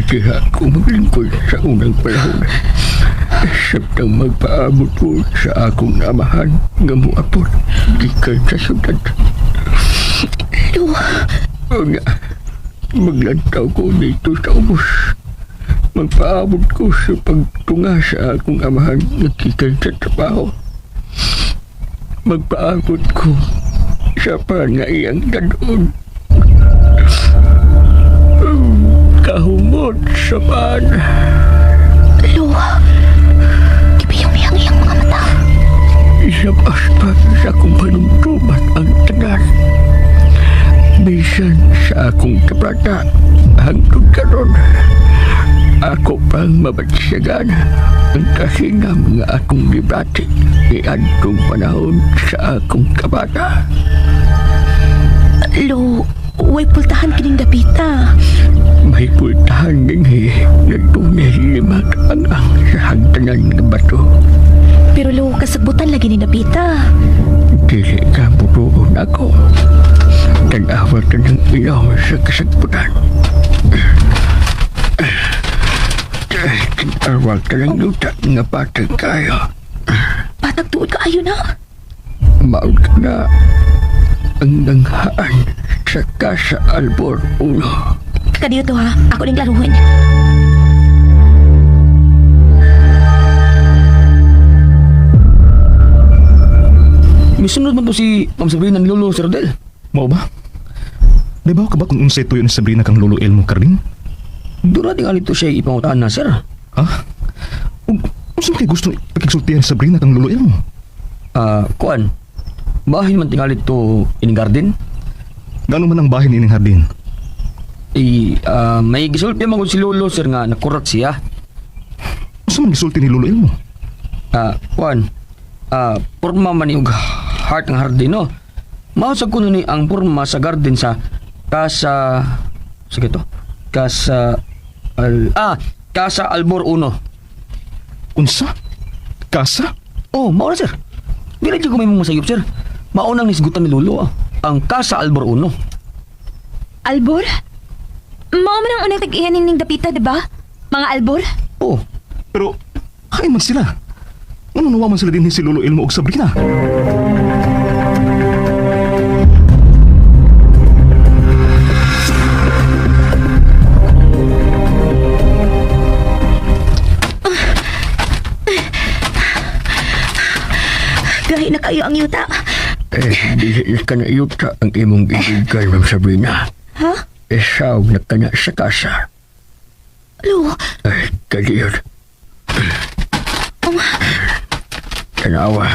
E: Diha ako maglingkod sa unang panahon. Samtang magpaabot ko sa akong amahan nga muapot gikan sa syudad.
B: Lo,
E: Nga, maglantaw ko dito sa ubos. Magpaabot ko sa pagtunga sa akong amahan nga gikan sa trabaho. Magpaabot ko sa pangaiyang dadon. Kahumot sa paan.
B: lo. Gipiyong-iyang iyang mga mata.
E: Ilabas pa sa akong panumtuman ang tanan. Bisan sa akong kabrata, hangtod karon. Ako pang mabatsyagan ang kahinam nga akong librati iadtong panahon sa akong kabata.
B: Lo, way pultahan kining dapita.
E: May pultahan din na tunay 5 kaangang sa hagdanan nga bato.
B: Pero lo, kasagbutan lagi ni dapita.
E: Dili ka butuon ako. Tanawa ka ng ilaw sa kasagputan. Tanawa ka ng luta nga patag kayo.
B: Patag tuod ka ayo na.
E: Maud ka na ang nanghaan sa Casa Albor Uno.
B: Kadiyo to ha, ako ning laruhin.
F: Misunod man to si Ma'am Sabrina ni Lolo, Sir Rodel.
A: Mao ba? Di ba ka ba kung unsay tuyo ni Sabrina kang Lolo Elmo Carding?
F: Dura tingali to siya ipangutaan na, sir.
A: Ha? Unsa kay gusto pagkigsultihan ni Sabrina kang Lolo Elmo?
F: Kuan. Bahay man tingali to in garden.
A: Gano man ang bahin ining hardin?
F: May gisulti man si Lolo, sir, nga nakurat siya.
A: Unsa man gisulti ni Lolo Elmo?
F: Kuan. Porma man yung heart ng hardin, no? Mausag ko ni ang porma sa garden sa Casa... Sige to. Casa Albor Uno.
A: Unsa? Kasa?
F: Oh, mao na, sir. Dili ko may masayop, sir. Maunang nisgutan ni Lolo, ang Casa Albor Uno.
C: Albor? Mao man ang unang tag-ihanin ning dapita, di ba? Mga albor?
F: Oh,
A: Pero, hay man sila. Ano nawa man sila din si Lolo Elmo ug Sabrina?
B: Lahi na kayo ang yuta.
E: Dili ka na yuta ang imong ibigay, Ma'am Sabrina.
B: Ha?
E: Isaw na ka na sa kasa.
B: Lo,
E: Ay, kaliyod. Tanawa.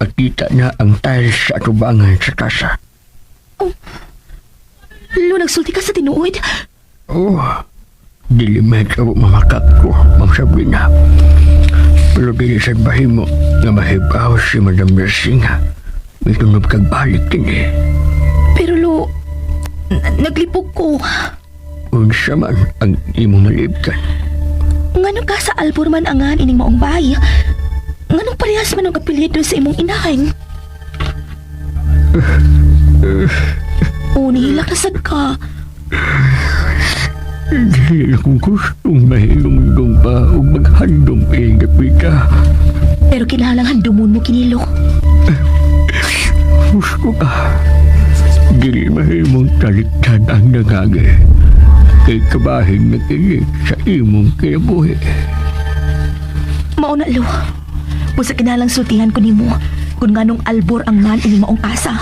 E: Pagkita na ang tiles sa atubangan sa kasa.
B: Lo, nagsulti ka sa tinuod.
E: Oh, dili medyo mamakak ko, Ma'am Sabrina. Pero dili sa bahimo nga mahibaw si Madam Mersing. May tunog kag balik din eh.
B: Pero Lo, naglipog ko.
E: Unsa man ang imong nalibkan.
B: Ngano ka sa Albor man angan ining maong bay? Nganong parehas man ang apelyido sa imong inahan? Nihila kasad ka.
E: Dili na kong gustong mahilong pa o maghandong iyong kapita.
B: Pero kinahanglan handumon mo kinilo.
E: Gusto ka. Dili mahimong taliktan ang nangangay. Kay kabahing nag-inig sa imong kinabuhi.
B: Mauna Lo. Kung sa kinahanglang sultihan ko nimo, kung nganong Albor ang man ining maong kasa.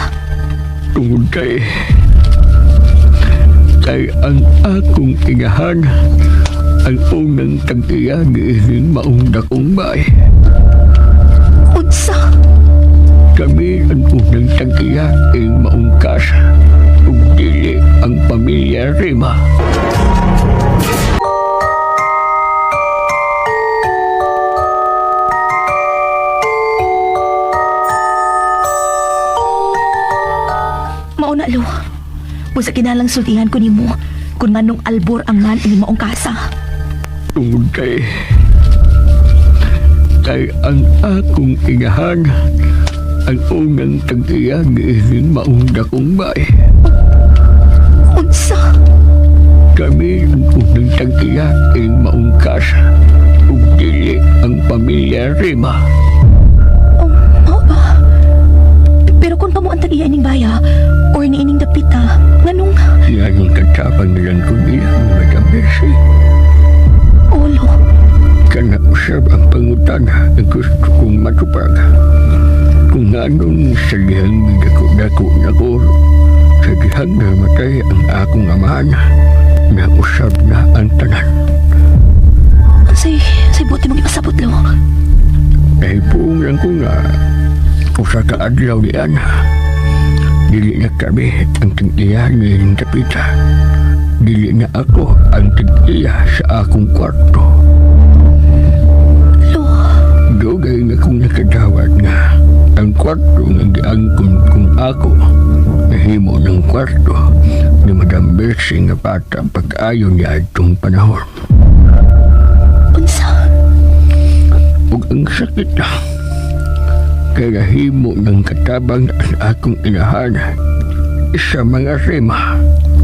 E: Tungod kay ang akong inahan ang unang tag-iyan ining maong dakong bay.
B: Unsa?
E: Kami ang unang tag-iyan ining maong kasa ug dili ang pamilya Rima.
B: Mauna Lo. Kung sa kinahanglang sultihan ko nimo, kung nganong Albor ang man ining maong kasa.
E: Tungod kay ang akong inahan ang unang tag-iyan ining maong dakong bay.
B: Unsa?
E: Kami ang unang tag-iyan ining maong kasa ug dili ang pamilya Rima.
B: Mao ba? Pero kung kamo ang tag-iya ining baya or ni ining dapita, nganong
E: Yan ang katapang nilang kumiya ng Madam Mercy.
B: Olo?
E: Kana usab ang pangutana na gusto kong matupag. Kung anong salihang dako-dako na ko sa dihang namatay ang akong amahan na usab na ang tanan.
B: Say buti mong ipasabot Lo.
E: Dahil buong lang ko nga usa ka adlaw diyan. Dili na kami ang tag-iya ng tapita. Dili na ako ang tag-iya sa akong kwarto.
B: Lo,
E: Dugay na kong nakadawat nga ang kwarto nga giangkon kung ako nahimo ng kwarto ni Madam Mercy nga bata pag-ayon niya itong panahon.
B: unsa?
E: Ug ang sakit na kaya himo ng katabang ang akong inahan sa mga Rima.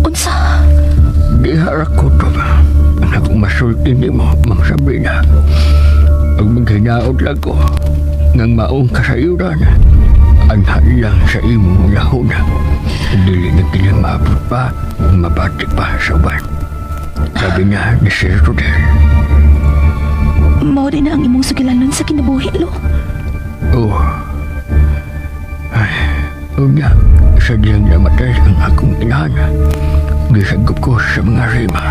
B: Unsa?
E: Dihara ko to ba ang akong masulti ni mo, Ma'am Sabrina. Pag maghinaot lang ko ng maong kasayuran ang halang sa imong lahuna. Dili na kinamabot pa o mabati pa sa uban. Sabi niya ni Sir Rodel.
B: Mao din na ang imong sugilanon sa kinabuhi Lo.
E: Oh. Ay, nga, sadyang namatay ang akong inahan. Gisagop ko sa mga Rima.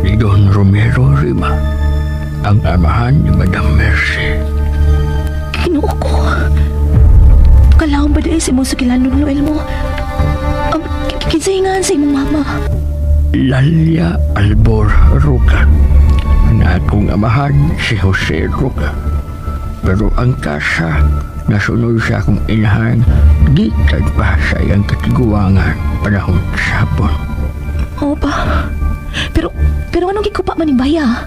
E: Ni Don Romero Rima, ang amahan ni Madam Mercy.
B: Kinuo ko. Kalawang ba dahil sa imong sugilanon Noel mo? Kinsahingan sa imong mama.
E: Lalia Albor Roca. Na akong amahan si Jose Roca. Pero ang kasa nasunod sa akong inahan, gitag pa sa iyang katiguangan panahon sa hapon.
B: Oo ba? Pero anong gikupa man ni Baya?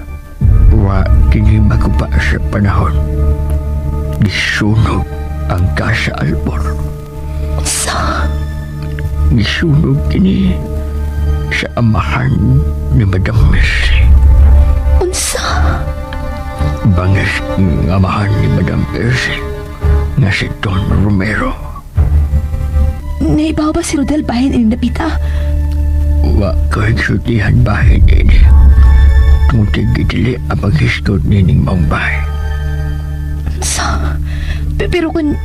E: Wa kini magupa sa panahon. Gisunog ang kasa Albor.
B: Sa?
E: Gisunog kini sa amahan ni Madam Mercy.
B: Unsa?
E: Bangas ng amahan ni Madam Mercy na si Don Romero.
B: Naibaw ba si Rodel bahin ining dapita?
E: Wa ko eksutihan bahin ini. Tungtig gitili ang paghiskot nining maong bahay.
B: Sa?
C: Pero kung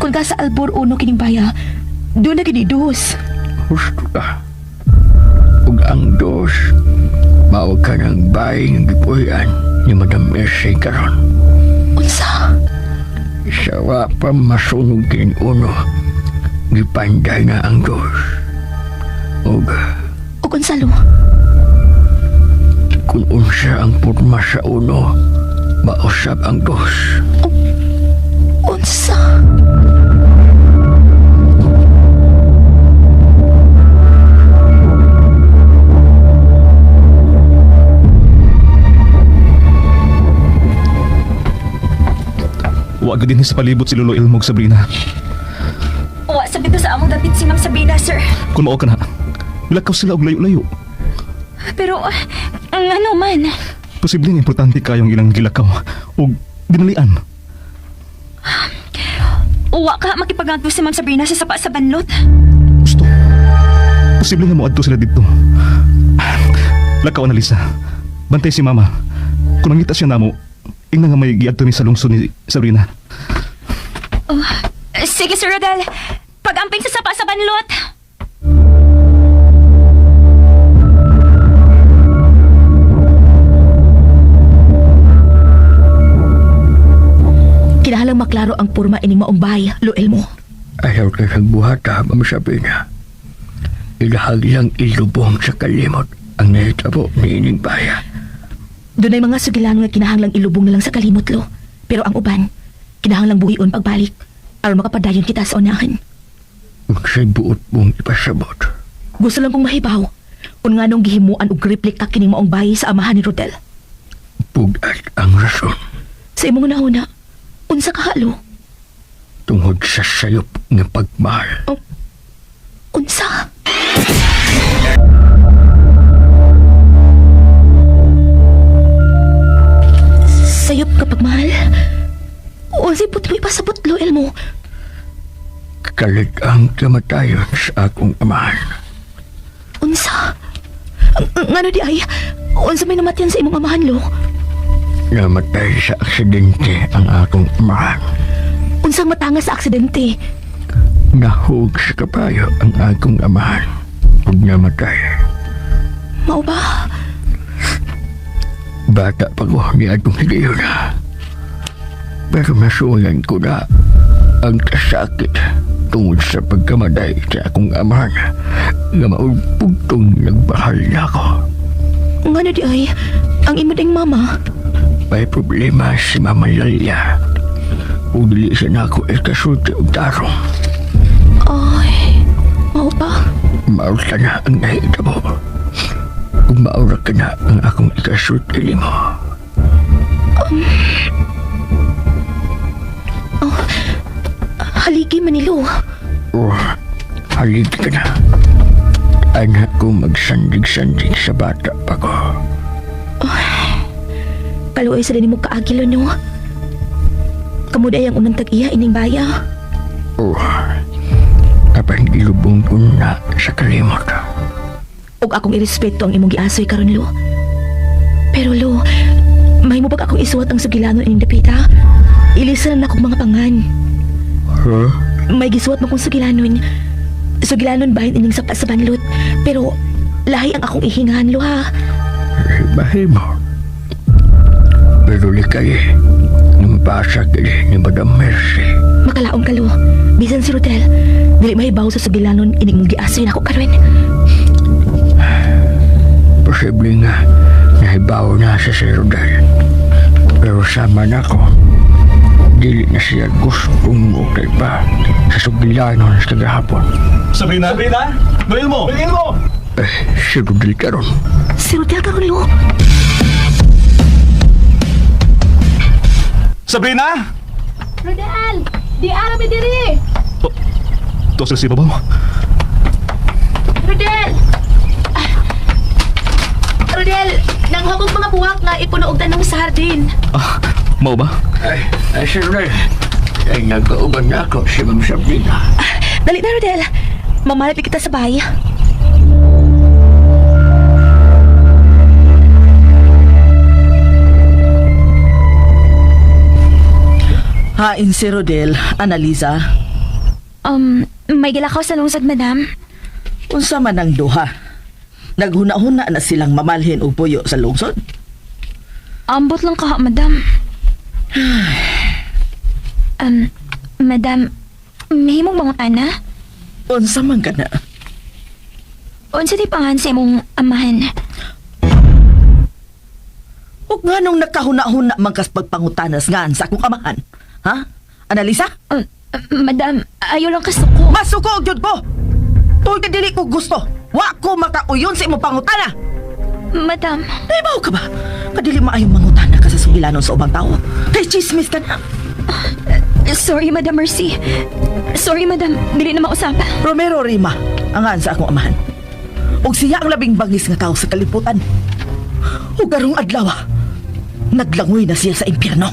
C: ka sa Albor Uno kining baya, doon na ginidos.
E: Gusto ka. Ug ang dos, mao ka ng bahay ng gipuyan ni Madam Mercy karon.
C: Unsa?
E: Sawa pa masunog kin uno, gipanday na ang dos. Ug
C: O Gonzalo?
E: kung unsa ang porma sa uno, mausap ang dos.
C: Unsa?
A: Wa gid din sa palibot si Lolo Ilmog, Sabrina.
C: Wa sabi to sa among dapit si Ma'am Sabrina, sir.
A: Kung mao ka na, lakaw sila og layo-layo.
C: Pero, ang ano man,
A: Posibleng importante kayong ilang gilakaw o dinalian.
C: wa ka makipag-adto si Ma'am Sabrina sa sapa sa banlot.
A: Gusto. Posible nga moadto sila dito. Lakaw, Annalisa. Bantay si Mama. Kung nangita siya namo, ingna nga may giadto ni sa lungsod ni Sabrina.
C: Sige, Sir Rodel. Pag-amping sa sapa sa banlot.
B: Kinahanglang maklaro ang porma ining maumbay, Loel mo.
E: Ayaw ka nagbuhata, Ma'am Sabrina. Ilahag lang ilubong sa kalimot ang nahitabo ni ining baya.
B: Doon ay mga sugilan nga kinahanglang ilubong na lang sa kalimot, Lo. Pero ang uban, kinahanglang buhion pagbalik aron makapadayon kita sa unahan.
E: Kung sa'y buot mong ipasabot,
B: Gusto lang kong mahibaw kung nga nung gihimuan og replika kining maong bayi sa amahan ni Rodel.
E: pugat ang rason
B: Sa imong nahuna, unsa ka halo?
E: tungod sa sayop ng pagmahal.
B: Unsa? Sayop kapag mahal? Unsay puti mo ipasabot, Loel mo?
E: Kalit ang kamatayon sa akong amahan.
B: Unsa? Ngano di ay? Unsa may namatyan sa imong amahan, Lo?
E: Namatay sa aksidente ang akong amahan.
B: Unsang matanga sa aksidente?
E: Nahug sa kapayo ang akong amahan. Ug namatay.
B: Mao ba?
E: Bata pa ko ni atong higayon na. Pero masuyan ko na ang kasakit tungod sa pagkamaday sa akong amahan nga maulpugtong nagbahal na ako.
B: Ngano di ay? Ang imo ding mama?
E: May problema si Mama Lalia. Kung dili siya na ako ikasulti og tarong,
B: Ay, mao ba?
E: maurta na ang nahitabo. Kung maura ka na ang akong ikasulti mo.
B: Haligi Manilo.
E: O, haligi ka na. Anak ko magsandig-sandig sa bata pa ko.
B: Kaluoy sa din mo kaagilo no. Kamuday ang unang tag-iya ining baya.
E: O, kapag ilubong ko na sa kalimot.
B: Ug akong irespeto ang imong giasoy karon, Lo. Pero Lo, may mo pag akong isuwat ang sugilanon ining dapita. Ilisan na akong mga pangan.
E: Huh?
B: May gisuwat mo kong sugilanon. Sugilanon bahin ining sapa sa banlot. Pero lahi ang akong ihingahan, Lo, ha.
E: Bahay mo. Pero likay, ng pasag ni Madam Mercy.
B: Makalaom ka, Lo. Bisan si Rodel, dili mahibaw sa sugilanon ining mong giasoy na ako karon.
E: Posible nga, nahibaw na sa si Rodel. Pero sama na ko, dili na siya gustong ukay pa sa sugilanon sa kagahapon.
A: Sabrina! Sabrina! Noel mo! Noel mo!
E: Si Rodel karon.
B: Si Rodel karon, Lo.
A: Sabrina!
C: Rodel! Di ara mi diri!
A: To sila si Babaw.
C: Rodel!
B: Rodel, nanghagog mga buwak nga ipuno og tanong sa hardin.
A: Mao ba?
E: Ay, si Rodel. Ay, nagkauban na ako si Ma'am Sabrina.
B: Dali na, Rodel. Mamalapit kita sa bahay.
D: Hain si Rodel, Annalisa.
C: May gilakaw sa lungsod, madam.
D: Unsa man ang duha? Naghuna-huna na silang mamalhin og puyo sa lungsod?
C: Ambot lang ka, madam. Madam, mahimong bangutana?
D: Unsa man ka na?
C: Unsa di pangan sa imong amahan?
D: Ug nganong nakahuna-huna man kas pagpangutanas ngan sa akong amahan? Ha? Annalisa?
C: Madam, ayaw lang kasuko.
D: Masuko og gyud ko. Tuoy ka dili ko gusto. Wa ko makauyon sa imong pangutana.
C: Madam,
D: Naibaw ka ba? Kadili maayong mangutana ka sa sugilanon sa ubang tao. Kay chismis ka na.
C: sorry, Madam Mercy. Sorry, Madam. Dili na mausapa.
D: Romero Rima, angan sa akong amahan. Ug siya ang labing bangis nga tao sa kalibutan. Ug karong adlaw, naglangoy na siya sa impyerno.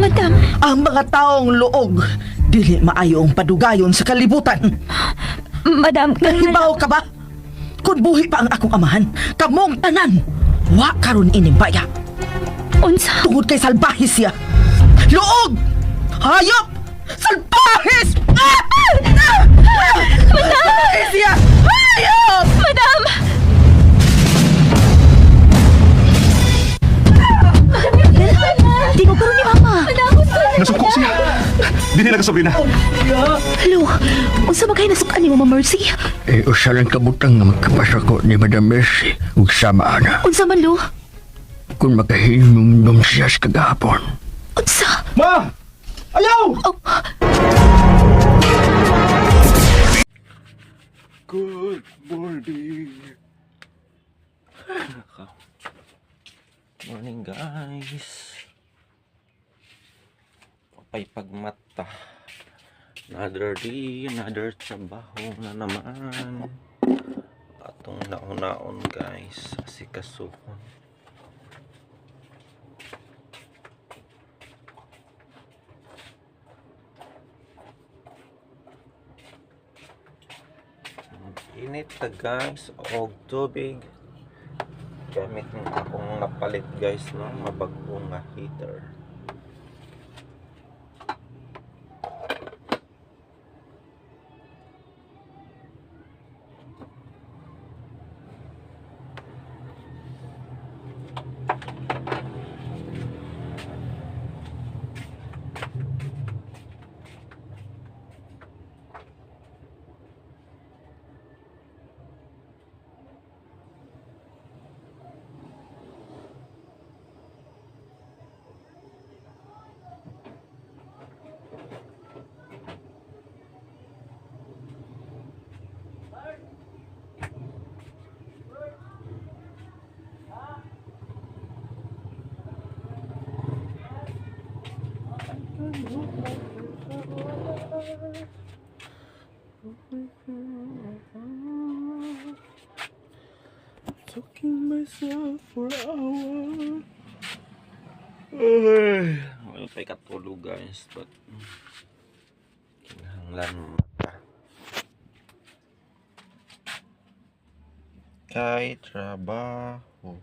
C: Madam,
D: Ang mga taong luog, dili maayong padugayon sa kalibutan.
C: Madam,
D: Nahibaw ka ba? Kung buhi pa ang akong amahan, kamong tanan, wa karon inimbaya.
C: unsa?
D: Tungod kay salbahis siya. Luog! Hayop! Salbahis! Salbahis siya! Hayop!
C: Madam!
B: Tinuguro ni Mama.
A: Nasuko siya. Dili na kasobrina.
B: Hello, unsa ba kayo nasukan ni Mama Mercy?
E: Usa lang kabutang nga magkapasako ni Madam Mercy ug sama ana.
B: Unsa man, Lo?
E: Kung makahinumdum siya sa kagahapon.
B: Unsa?
A: Ma! Ayaw! Good morning.
G: Morning guys. Papay pagmata. Another day, another trabaho na naman. Atong naon-naon guys. Asikasuhon. Init ta guys. Og tubig. Gamit ng akong napalit guys no, mabagong nga heater. Talking myself for hours. Well, pa'y katulog guys, but kinahanglan mata. Kay trabaho.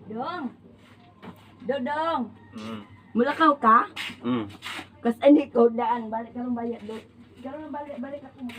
H: Dong. Dodong.
G: Mm.
H: Mulakaw ka?
G: Mm.
H: Kas ani ko daan balik ka lang bayad do. Karon balik ako mo.